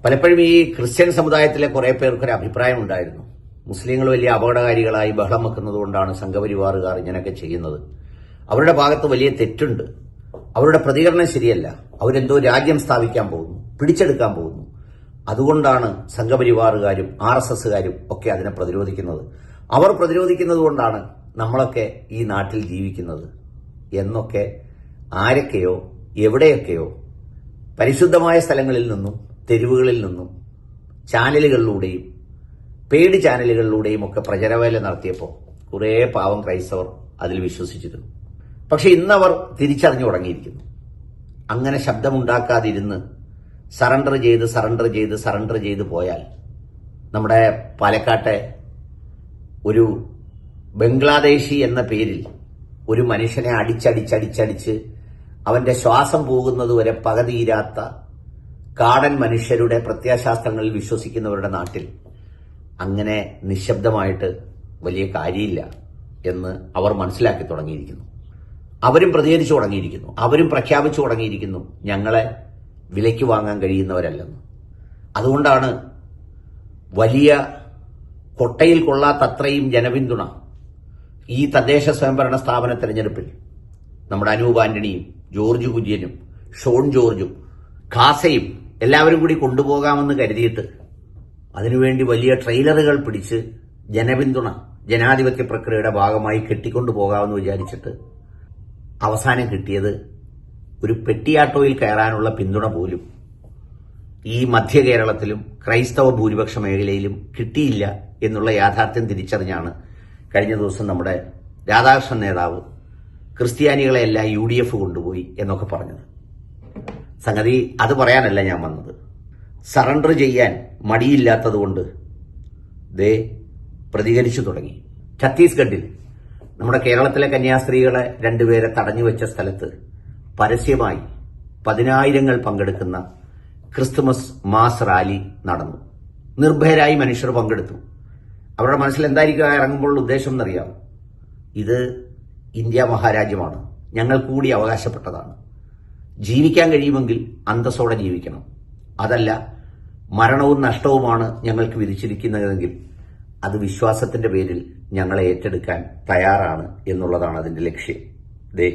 പലപ്പോഴും ഈ ക്രിസ്ത്യൻ സമുദായത്തിലെ കുറെ പേർക്കൊരു അഭിപ്രായം ഉണ്ടായിരുന്നു, മുസ്ലിങ്ങൾ വലിയ അപകടകാരികളായി ബഹളം വെക്കുന്നത് കൊണ്ടാണ് സംഘപരിവാറുകാർ ഇങ്ങനെയൊക്കെ ചെയ്യുന്നത്. അവരുടെ ഭാഗത്ത് വലിയ തെറ്റുണ്ട്, അവരുടെ പ്രതികരണം ശരിയല്ല, അവരെന്തോ രാജ്യം സ്ഥാപിക്കാൻ പോകുന്നു, പിടിച്ചെടുക്കാൻ പോകുന്നു, അതുകൊണ്ടാണ് സംഘപരിവാറുകാരും RSSകാരും ഒക്കെ അതിനെ പ്രതിരോധിക്കുന്നത്. അവർ പ്രതിരോധിക്കുന്നത് കൊണ്ടാണ് നമ്മളൊക്കെ ഈ നാട്ടിൽ ജീവിക്കുന്നത് എന്നൊക്കെ ആരൊക്കെയോ എവിടെയൊക്കെയോ പരിശുദ്ധമായ സ്ഥലങ്ങളിൽ നിന്നും തെരുവുകളിൽ നിന്നും ചാനലുകളിലൂടെയും പെയ്ഡ് ചാനലുകളിലൂടെയും ഒക്കെ പ്രചരവേല നടത്തിയപ്പോൾ കുറേ പാവം ക്രൈസ്തവർ അതിൽ വിശ്വസിച്ചിരുന്നു. പക്ഷെ ഇന്നവർ തിരിച്ചറിഞ്ഞു തുടങ്ങിയിരിക്കുന്നു. അങ്ങനെ ശബ്ദമുണ്ടാക്കാതിരുന്ന് സറണ്ടർ ചെയ്ത് പോയാൽ നമ്മുടെ പാലക്കാട്ടെ ഒരു ബംഗ്ലാദേശി എന്ന പേരിൽ ഒരു മനുഷ്യനെ അടിച്ചടിച്ച് അവന്റെ ശ്വാസം പോകുന്നതുവരെ പകതീരാത്ത കാടൻ മനുഷ്യരുടെ പ്രത്യയശാസ്ത്രങ്ങളിൽ വിശ്വസിക്കുന്നവരുടെ നാട്ടിൽ അങ്ങനെ നിശബ്ദമായിട്ട് വലിയ കാര്യമില്ല എന്ന് അവർ മനസ്സിലാക്കി തുടങ്ങിയിരിക്കുന്നു. അവരും പ്രതികരിച്ചു തുടങ്ങിയിരിക്കുന്നു, അവരും പ്രഖ്യാപിച്ചു തുടങ്ങിയിരിക്കുന്നു ഞങ്ങളെ വിലയ്ക്ക് വാങ്ങാൻ കഴിയുന്നവരല്ലെന്ന്. അതുകൊണ്ടാണ് വലിയ കൊട്ടയിൽ കൊള്ളാത്തത്രയും ജനപിന്തുണ ഈ തദ്ദേശ സ്വയംഭരണ സ്ഥാപന തെരഞ്ഞെടുപ്പിൽ നമ്മുടെ അനൂപ് ആന്റണിയും ജോർജ് കുര്യനും ഷോൺ ജോർജും ഖാസയും എല്ലാവരും കൂടി കൊണ്ടുപോകാമെന്ന് കരുതിയിട്ട് അതിനുവേണ്ടി വലിയ ട്രെയിലറുകൾ പിടിച്ച് ജനപിന്തുണ ജനാധിപത്യ പ്രക്രിയയുടെ ഭാഗമായി കെട്ടിക്കൊണ്ടുപോകാമെന്ന് വിചാരിച്ചിട്ട് അവസാനം കിട്ടിയത് ഒരു പെട്ടിയാട്ടോയിൽ കയറാനുള്ള പിന്തുണ പോലും ഈ മധ്യ കേരളത്തിലും ക്രൈസ്തവ ഭൂരിപക്ഷ മേഖലയിലും കിട്ടിയില്ല എന്നുള്ള യാഥാർത്ഥ്യം തിരിച്ചറിഞ്ഞാണ് കഴിഞ്ഞ ദിവസം നമ്മുടെ രാധാകൃഷ്ണൻ നേതാവ് ക്രിസ്ത്യാനികളെ എല്ലാം UDF കൊണ്ടുപോയി എന്നൊക്കെ പറഞ്ഞത്. സംഗതി അത് പറയാനല്ല ഞാൻ വന്നത്. സറണ്ടർ ചെയ്യാൻ മടിയില്ലാത്തതുകൊണ്ട് ദേ പ്രതികരിച്ചു തുടങ്ങി. ഛത്തീസ്ഗഡിൽ നമ്മുടെ കേരളത്തിലെ കന്യാസ്ത്രീകളെ രണ്ടുപേരെ തടഞ്ഞു വെച്ച സ്ഥലത്ത് പരസ്യമായി 10,000 പങ്കെടുക്കുന്ന ക്രിസ്തുമസ് മാസ് റാലി നടന്നു. നിർഭയരായി മനുഷ്യർ പങ്കെടുത്തു. അവരുടെ മനസ്സിൽ എന്തായിരിക്കും ഇറങ്ങുമ്പോൾ ഉദ്ദേശം എന്നറിയാം. ഇത് ഇന്ത്യ മഹാരാജ്യമാണ്, ഞങ്ങൾ കൂടി അവകാശപ്പെട്ടതാണ്, ജീവിക്കാൻ കഴിയുമെങ്കിൽ അന്തസ്സോടെ ജീവിക്കണം, അതല്ല മരണവും നഷ്ടവുമാണ് ഞങ്ങൾക്ക് വിധിച്ചിരിക്കുന്നതെങ്കിൽ അത് വിശ്വാസത്തിന്റെ പേരിൽ ഞങ്ങളെ ഏറ്റെടുക്കാൻ തയ്യാറാണ് എന്നുള്ളതാണ് അതിന്റെ ലക്ഷ്യം. ദേ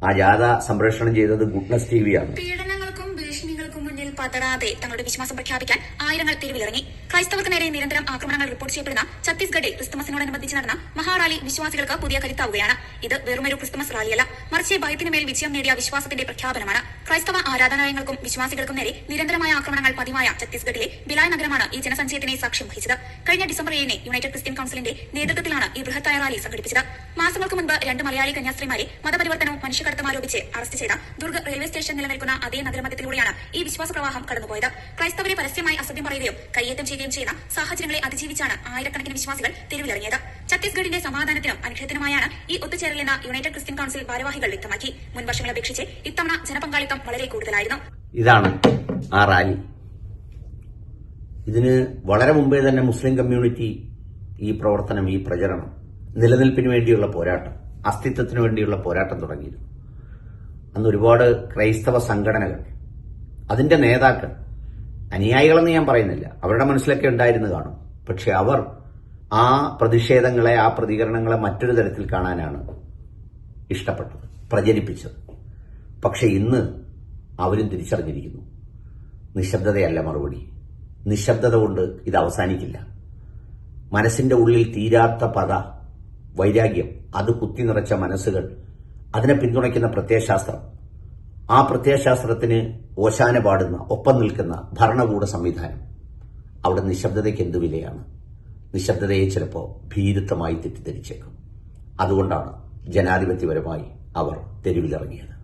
ആ ജാഥ സംപ്രേഷണം ചെയ്തത് ഗുഡ്നസ് TV-യാണ്. പീഡനങ്ങൾക്കും ഭീഷണികൾക്കും മുന്നിൽ പതറാതെ തങ്ങളുടെ വിശ്വാസം പ്രഖ്യാപിക്കാൻ ആയിരങ്ങൾ തെരുവിലിറങ്ങി. ക്രൈസ്തവർക്ക് നേരെ നിരന്തരം ആക്രമണങ്ങൾ റിപ്പോർട്ട് ചെയ്യപ്പെടുന്ന ഛത്തീസ്ഗഡിൽ ക്രിസ്തുമസിനോടനുബന്ധിച്ച് നടന്ന മഹാറാലി വിശ്വാസികൾക്ക് പുതിയ കരുത്താവുകയാണ്. ഇത് വെറുമൊരു ക്രിസ്തുമസ് റാലിയല്ല, മറിച്ച് ഭയത്തിനുമേൽ വിജയം നേടിയ വിശ്വാസത്തിന്റെ പ്രഖ്യാപനമാണ്. ക്രൈസ്തവ ആരാധനാലയങ്ങൾക്കും വിശ്വാസികൾക്കും നേരെ നിരന്തരമായ ആക്രമണങ്ങൾ പതിവായ ഛത്തീസ്ഗഡിലെ ബിലായ് നഗരമാണ് ഈ ജനസഞ്ചയത്തിനെ സാക്ഷ്യം വഹിച്ചത്. കഴിഞ്ഞ ഡിസംബർ 7 യുണൈറ്റഡ് ക്രിസ്ത്യൻ കൌൺസിലിന്റെ നേതൃത്വത്തിലാണ് ഈ ബൃഹത്തായ റാലി സംഘടിപ്പിച്ചത്. മാസങ്ങൾക്ക് മുൻപ് 2 മലയാളി കന്യാസ്ത്രീമാരെ മതപരിവർത്തനവും മനുഷ്യക്കടത്തും ആരോപിച്ച് അറസ്റ്റ് ചെയ്ത ദുർഗ് റെയിൽവേ സ്റ്റേഷൻ നിലനിൽക്കുന്ന അതേ നഗരമധ്യത്തിലൂടെയാണ് ഈ വിശ്വാസ പ്രവാഹം കടന്നുപോയത്. ക്രൈസ്തവരെ പരസ്യമായി അസത്യം പറയുകയും കയ്യേറ്റം ചെയ്യുകയും ചെയ്യുന്ന സാഹചര്യങ്ങളെ അതിജീവിച്ചാണ് ആയിരക്കണക്കിന് വിശ്വാസികൾ തെരുവിലിറങ്ങിയത്. ഛത്തീസ്ഗഡിന്റെ സമാധാനത്തിനും അനുഗ്രഹത്തിനുമായാണ് ഈ ഒത്തുചേരലെന്ന യുണൈറ്റഡ് ക്രിസ്ത്യൻ കൌൺസിൽ ഭാരവാഹികൾ വ്യക്തമാക്കി. മുൻ വർഷങ്ങളെ അപേക്ഷിച്ച് ഇത്തവണ ജനപങ്കാളിത്തം വളരെ കൂടുതലായിരുന്നു. ഇതാണ് ആ റാലി. ഇതിന് വളരെ മുമ്പേ തന്നെ മുസ്ലിം കമ്മ്യൂണിറ്റി ഈ പ്രവർത്തനം, ഈ പ്രചരണം, നിലനിൽപ്പിന് വേണ്ടിയുള്ള പോരാട്ടം, അസ്തിത്വത്തിന് വേണ്ടിയുള്ള പോരാട്ടം തുടങ്ങിയിരുന്നു. അന്ന് ഒരുപാട് ക്രൈസ്തവ സംഘടനകൾ, അതിന്റെ നേതാക്കൾ, അനുയായികളെന്ന് ഞാൻ പറയുന്നില്ല, അവരുടെ മനസ്സിലൊക്കെ ഉണ്ടായിരുന്നു കാണും. പക്ഷെ അവർ ആ പ്രതിഷേധങ്ങളെ, ആ പ്രതികരണങ്ങളെ മറ്റൊരു തരത്തിൽ കാണാനാണ് ഇഷ്ടപ്പെട്ടത്, പ്രചരിപ്പിച്ചത്. പക്ഷെ ഇന്ന് അവരും തിരിച്ചറിഞ്ഞിരിക്കുന്നു, നിശബ്ദതയല്ല മറുപടി. നിശബ്ദത കൊണ്ട് ഇത് അവസാനിക്കില്ല. മനസ്സിന്റെ ഉള്ളിൽ തീരാത്ത പക, വൈരാഗ്യം, അത് കുത്തി നിറച്ച മനസ്സുകൾ, അതിനെ പിന്തുണയ്ക്കുന്ന പ്രത്യയശാസ്ത്രം, ആ പ്രത്യയശാസ്ത്രത്തിന് ഓശാന പാടുന്ന, ഒപ്പം നിൽക്കുന്ന ഭരണകൂട സംവിധാനം, അവിടെ നിശബ്ദതയ്ക്ക് എന്ത് വിലയാണ്? നിശബ്ദതയെ ചിലപ്പോൾ ഭീരുത്വമായി തെറ്റിദ്ധരിച്ചേക്കും. അതുകൊണ്ടാണ് ജനാധിപത്യപരമായി അവർ തെരുവിലിറങ്ങിയത്.